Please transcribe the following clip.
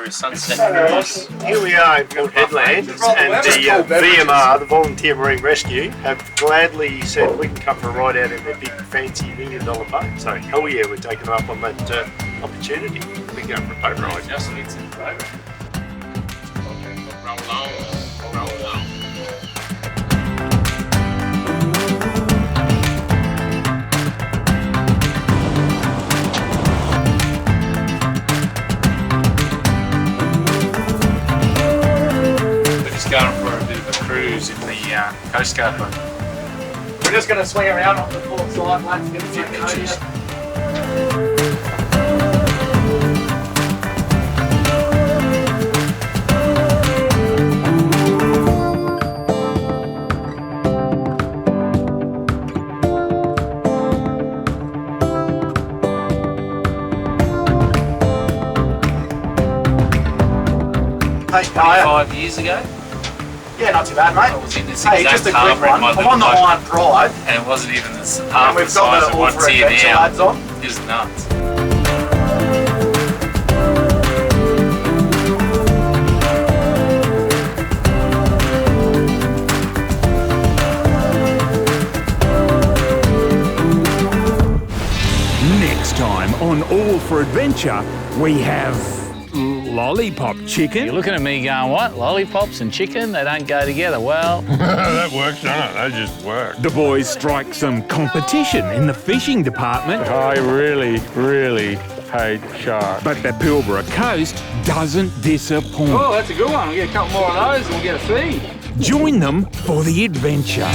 for a sunset cruise. Here we are in Port Hedland, and the VMR, the Volunteer Marine Rescue, have gladly said we can come for a ride out in their big fancy $1 million boat. So hell yeah, we're taking up on that opportunity. We're going for a boat ride. Just need some boat. Roll along. Going for a bit of a cruise in the Coast Guard boat. We're just going to swing around on the port side, lads, get a few pictures. Hey, 25 years ago. Yeah, not too bad, mate. I was in this Hey, exact just a quick harbour in one. my I'm little on the boat, Iron Pride, and it wasn't even half and the we've got size that of all what's for here adventure now. lads on. It's nuts. Next time on All for Adventure, we have lollipop chicken. You're looking at me going, what? Lollipops and chicken? They don't go together. Well, That works, doesn't it? That just works. The boys strike some competition in the fishing department, I really, really hate sharks. but the Pilbara coast doesn't disappoint. that's a good one. We'll get a couple more of those and we'll get a feed. Join them for the adventure.